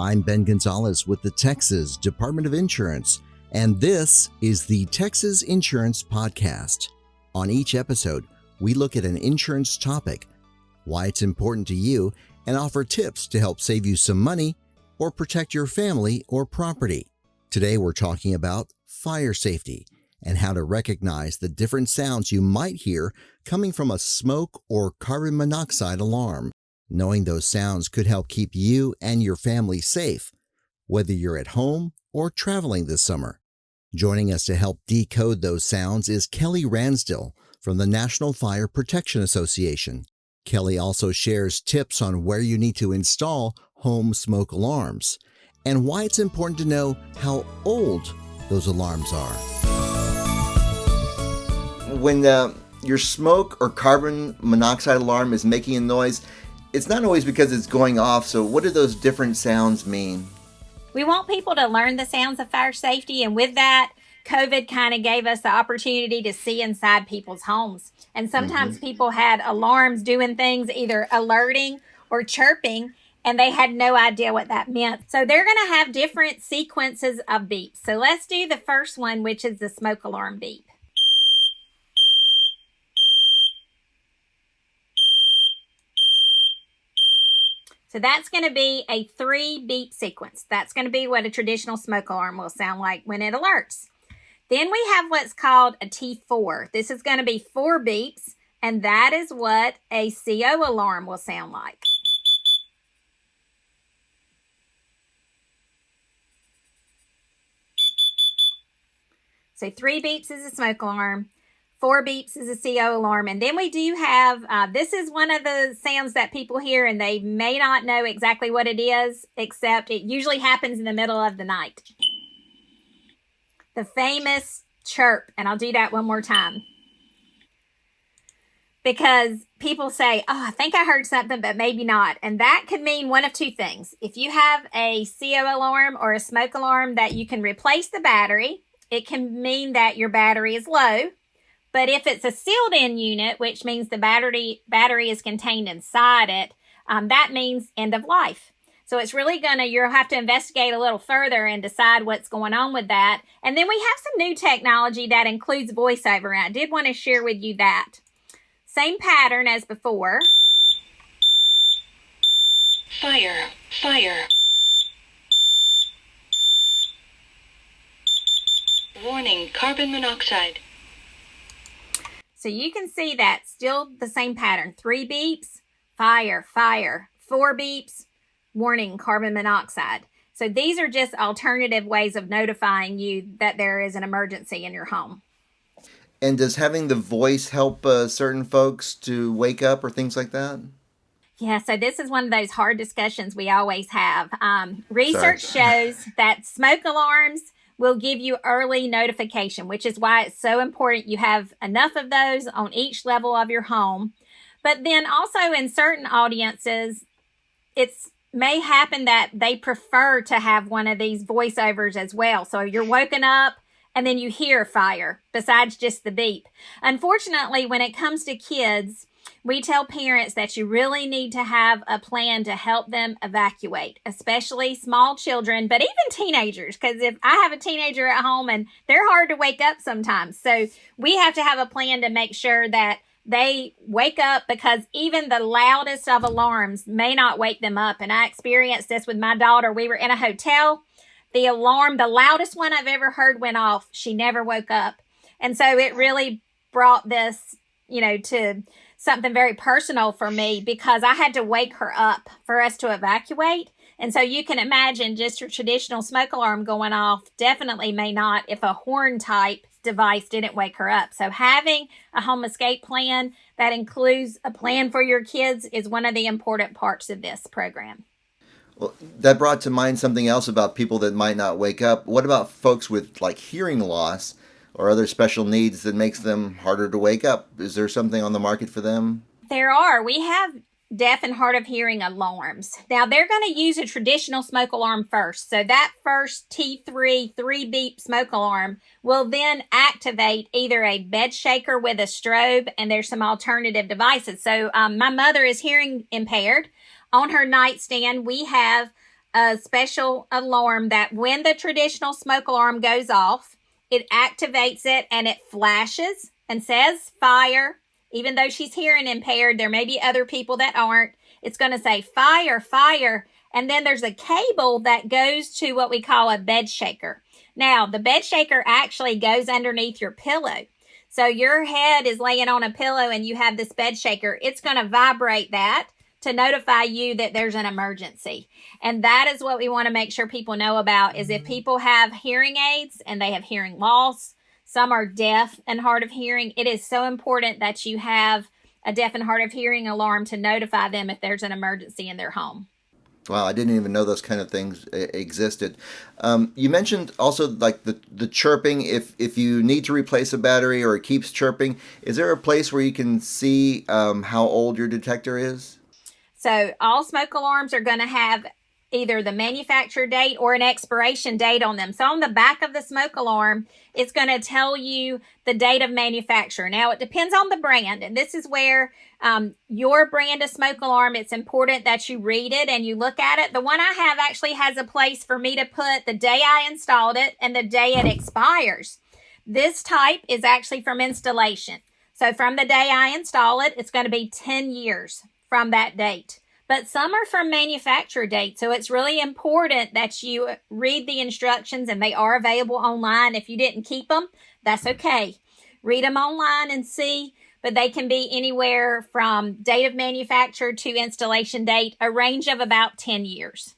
I'm Ben Gonzalez with the Texas Department of Insurance, and this is the Texas Insurance Podcast. On each episode, we look at an insurance topic, why it's important to you, and offer tips to help save you some money or protect your family or property. Today, we're talking about fire safety and how to recognize the different sounds you might hear coming from a smoke or carbon monoxide alarm. Knowing those sounds could help keep you and your family safe, whether you're at home or traveling this summer. Joining us to help decode those sounds is Kelly Ransdell from the National Fire Protection Association. Kelly also shares tips on where you need to install home smoke alarms and why it's important to know how old those alarms are. When your smoke or carbon monoxide alarm is making a noise, it's not always because it's going off. So what do those different sounds mean? We want people to learn the sounds of fire safety, and with that, COVID kind of gave us the opportunity to see inside people's homes. And sometimes people had alarms doing things, either alerting or chirping, and they had no idea what that meant. So they're going to have different sequences of beeps. So let's do the first one, which is the smoke alarm beep. So that's going to be a 3 beep sequence. That's going to be what a traditional smoke alarm will sound like when it alerts. Then we have what's called a T4. This is going to be 4 beeps, and that is what a CO alarm will sound like. So 3 beeps is a smoke alarm, 4 beeps is a CO alarm, and then we do have, this is one of the sounds that people hear and they may not know exactly what it is, except it usually happens in the middle of the night. The famous chirp, and I'll do that one more time. Because people say, oh, I think I heard something, but maybe not. And that could mean one of 2 things. If you have a CO alarm or a smoke alarm that you can replace the battery, it can mean that your battery is low. But if it's a sealed-in unit, which means the battery is contained inside it, that means end of life. So it's really you'll have to investigate a little further and decide what's going on with that. And then we have some new technology that includes voiceover. And I did want to share with you that. Same pattern as before. Fire, fire. Warning, carbon monoxide. So you can see that still the same pattern. 3 beeps, fire, fire. 4 beeps, warning, carbon monoxide. So these are just alternative ways of notifying you that there is an emergency in your home. And does having the voice help certain folks to wake up or things like that? Yeah, so this is one of those hard discussions we always have. Research shows that smoke alarms will give you early notification, which is why it's so important you have enough of those on each level of your home. But then also in certain audiences, it's may happen that they prefer to have one of these voiceovers as well. So you're woken up and then you hear fire besides just the beep. Unfortunately, when it comes to kids, we tell parents that you really need to have a plan to help them evacuate, especially small children, but even teenagers, because if I have a teenager at home and they're hard to wake up sometimes. So we have to have a plan to make sure that they wake up, because even the loudest of alarms may not wake them up. And I experienced this with my daughter. We were in a hotel. The alarm, the loudest one I've ever heard, went off. She never woke up. And so it really brought this, to something very personal for me, because I had to wake her up for us to evacuate. And so you can imagine just your traditional smoke alarm going off definitely may not if a horn type device didn't wake her up. So having a home escape plan that includes a plan for your kids is one of the important parts of this program. Well, that brought to mind something else about people that might not wake up. What about folks with hearing loss or other special needs that makes them harder to wake up? Is there something on the market for them? There are. We have deaf and hard of hearing alarms. Now, they're going to use a traditional smoke alarm first. So that first T3 3-beep smoke alarm will then activate either a bed shaker with a strobe, and there's some alternative devices. So my mother is hearing impaired. On her nightstand, we have a special alarm that when the traditional smoke alarm goes off, it activates it and it flashes and says fire. Even though she's hearing impaired, there may be other people that aren't. It's going to say fire, fire. And then there's a cable that goes to what we call a bed shaker. Now, the bed shaker actually goes underneath your pillow. So your head is laying on a pillow and you have this bed shaker. It's going to vibrate that to notify you that there's an emergency. And that is what we want to make sure people know about is if people have hearing aids and they have hearing loss, some are deaf and hard of hearing, it is so important that you have a deaf and hard of hearing alarm to notify them if there's an emergency in their home. Wow, I didn't even know those kind of things existed. You mentioned also like the chirping. If you need to replace a battery or it keeps chirping, is there a place where you can see how old your detector is? So all smoke alarms are going to have either the manufacturer date or an expiration date on them. So on the back of the smoke alarm, it's going to tell you the date of manufacture. Now, it depends on the brand, and this is where your brand of smoke alarm, it's important that you read it and you look at it. The one I have actually has a place for me to put the day I installed it and the day it expires. This type is actually from installation. So from the day I install it, it's going to be 10 years from that date. But some are from manufacturer date. So it's really important that you read the instructions, and they are available online. If you didn't keep them, that's okay. Read them online and see, but they can be anywhere from date of manufacture to installation date, a range of about 10 years.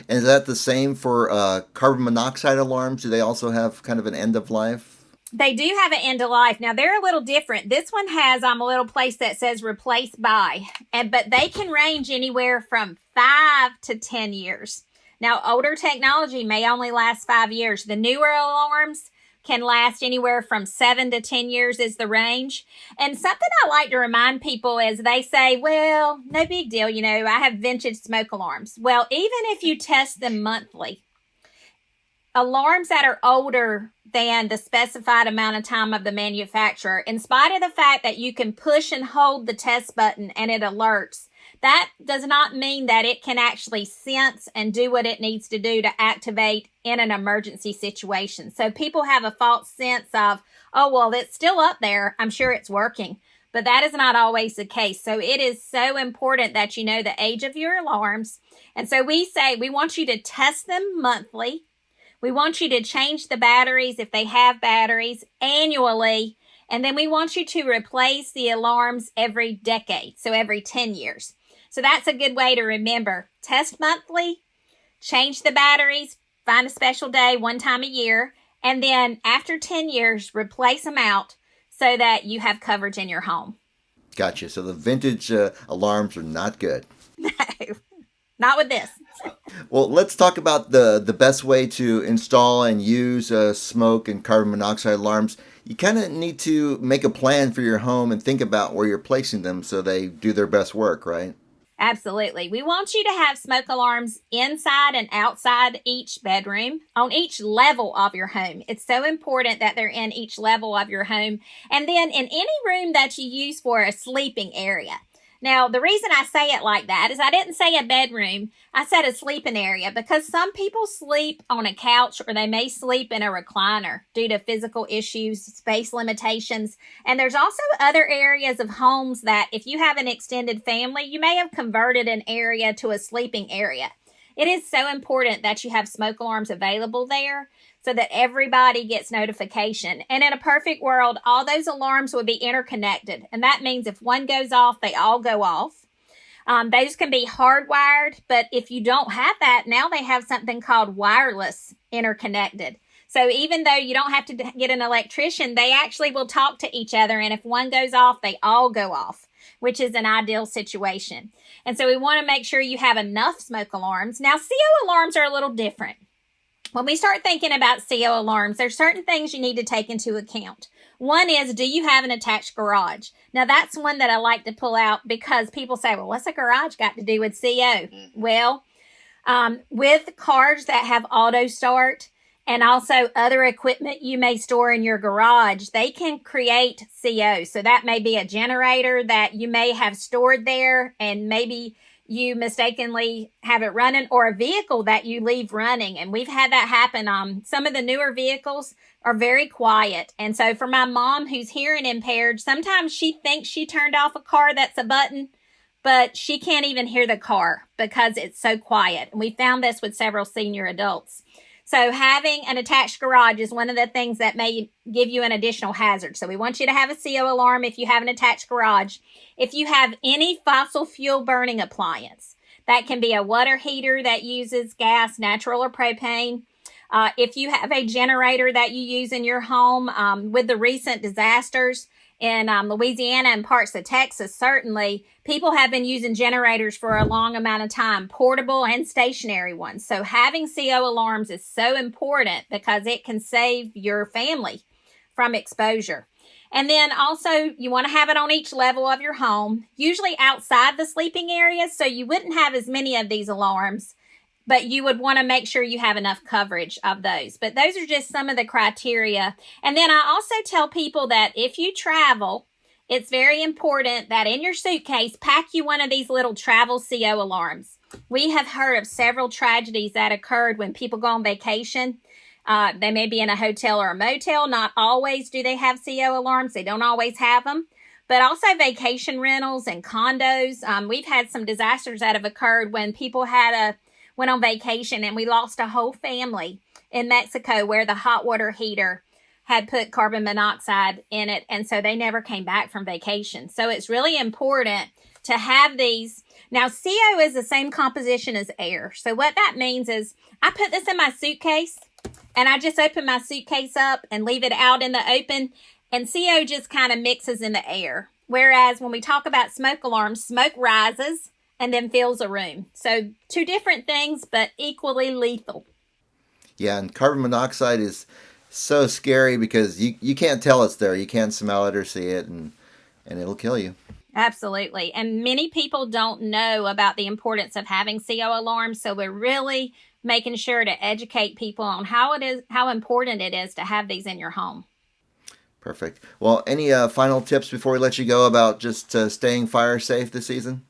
And is that the same for carbon monoxide alarms? Do they also have kind of an end of life? They do have an end of life. Now, they're a little different. This one has a little place that says replace by, but they can range anywhere from 5 to 10 years. Now, older technology may only last 5 years. The newer alarms can last anywhere from 7 to 10 years is the range. And something I like to remind people is they say, well, no big deal. I have vintage smoke alarms. Well, even if you test them monthly, alarms that are older than the specified amount of time of the manufacturer, in spite of the fact that you can push and hold the test button and it alerts, that does not mean that it can actually sense and do what it needs to do to activate in an emergency situation. So people have a false sense of, oh, well, it's still up there. I'm sure it's working. But that is not always the case. So it is so important that you know the age of your alarms. And so we say we want you to test them monthly. We want you to change the batteries if they have batteries annually. And then we want you to replace the alarms every decade, so every 10 years. So that's a good way to remember. Test monthly, change the batteries, find a special day one time a year, and then after 10 years, replace them out so that you have coverage in your home. Gotcha. So the vintage alarms are not good. No, not with this. Well, let's talk about the best way to install and use smoke and carbon monoxide alarms. You kind of need to make a plan for your home and think about where you're placing them so they do their best work, right? Absolutely. We want you to have smoke alarms inside and outside each bedroom, on each level of your home. It's so important that they're in each level of your home. And then in any room that you use for a sleeping area. Now, the reason I say it like that is I didn't say a bedroom. I said a sleeping area because some people sleep on a couch or they may sleep in a recliner due to physical issues, space limitations. And there's also other areas of homes that if you have an extended family, you may have converted an area to a sleeping area. It is so important that you have smoke alarms available there so that everybody gets notification. And in a perfect world, all those alarms would be interconnected. And that means if one goes off, they all go off. Those can be hardwired, but if you don't have that, now they have something called wireless interconnected. So even though you don't have to get an electrician, they actually will talk to each other. And if one goes off, they all go off, which is an ideal situation. And so we want to make sure you have enough smoke alarms. Now, CO alarms are a little different. When we start thinking about CO alarms, there's certain things you need to take into account. One is, do you have an attached garage? Now, that's one that I like to pull out because people say, well, what's a garage got to do with CO? Well, with cars that have auto start and also other equipment you may store in your garage, they can create CO. So that may be a generator that you may have stored there and maybe you mistakenly have it running, or a vehicle that you leave running. And we've had that happen. Some of the newer vehicles are very quiet. And so for my mom who's hearing impaired, sometimes she thinks she turned off a car that's a button, but she can't even hear the car because it's so quiet. And we found this with several senior adults. So having an attached garage is one of the things that may give you an additional hazard. So we want you to have a CO alarm if you have an attached garage. If you have any fossil fuel burning appliance, that can be a water heater that uses gas, natural, or propane. If you have a generator that you use in your home, with the recent disasters in Louisiana and parts of Texas, certainly people have been using generators for a long amount of time, portable and stationary ones. So having CO alarms is so important because it can save your family from exposure. And then also you want to have it on each level of your home, usually outside the sleeping areas. So you wouldn't have as many of these alarms, but you would want to make sure you have enough coverage of those. But those are just some of the criteria. And then I also tell people that if you travel, it's very important that in your suitcase, pack you one of these little travel CO alarms. We have heard of several tragedies that occurred when people go on vacation. They may be in a hotel or a motel. Not always do they have CO alarms. They don't always have them. But also vacation rentals and condos. We've had some disasters that have occurred when people went on vacation, and we lost a whole family in Mexico where the hot water heater had put carbon monoxide in it, and so they never came back from vacation. So it's really important to have these. Now, CO is the same composition as air. So what that means is I put this in my suitcase, and I just open my suitcase up and leave it out in the open, and CO just kind of mixes in the air. Whereas when we talk about smoke alarms, smoke rises and then fills a room. So two different things, but equally lethal. Yeah, and carbon monoxide is so scary because you can't tell it's there. You can't smell it or see it, and it'll kill you. Absolutely. And many people don't know about the importance of having CO alarms, so we're really making sure to educate people on how important it is to have these in your home. Perfect. Well, any final tips before we let you go about just staying fire safe this season?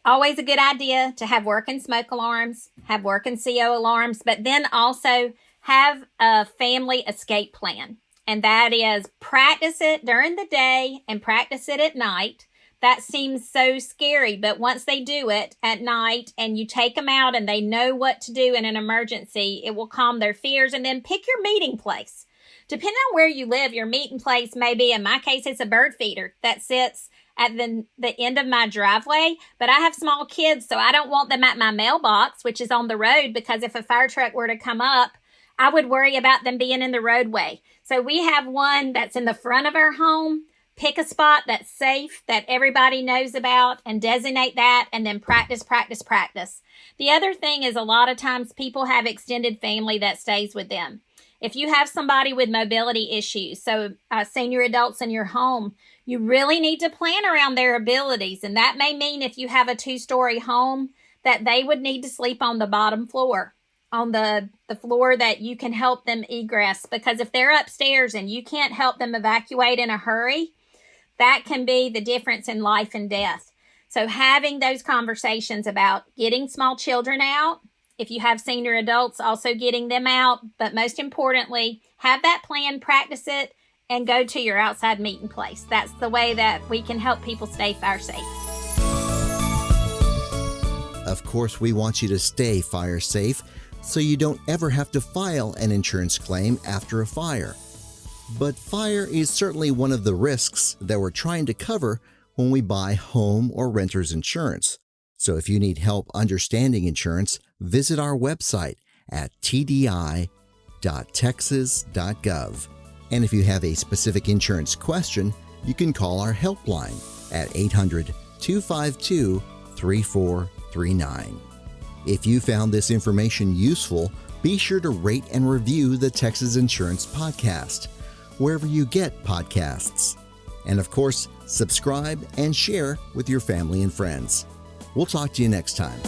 Always a good idea to have working smoke alarms, have working CO alarms, but then also have a family escape plan. And that is practice it during the day and practice it at night. That seems so scary, but once they do it at night and you take them out and they know what to do in an emergency, it will calm their fears. And then pick your meeting place. Depending on where you live, your meeting place may be, in my case, it's a bird feeder that sits at the end of my driveway, but I have small kids, so I don't want them at my mailbox, which is on the road, because if a fire truck were to come up, I would worry about them being in the roadway. So we have one that's in the front of our home. Pick a spot that's safe, that everybody knows about, and designate that, and then practice. The other thing is a lot of times people have extended family that stays with them. If you have somebody with mobility issues, so senior adults in your home, you really need to plan around their abilities. And that may mean if you have a 2-story home, that they would need to sleep on the bottom floor, on the floor that you can help them egress. Because if they're upstairs and you can't help them evacuate in a hurry, that can be the difference in life and death. So having those conversations about getting small children out, if you have senior adults, also getting them out. But most importantly, have that plan, practice it, and go to your outside meeting place. That's the way that we can help people stay fire safe. Of course, we want you to stay fire safe so you don't ever have to file an insurance claim after a fire. But fire is certainly one of the risks that we're trying to cover when we buy home or renter's insurance. So if you need help understanding insurance, visit our website at tdi.texas.gov. And if you have a specific insurance question, you can call our helpline at 800-252-3439. If you found this information useful, be sure to rate and review the Texas Insurance Podcast, wherever you get podcasts. And of course, subscribe and share with your family and friends. We'll talk to you next time.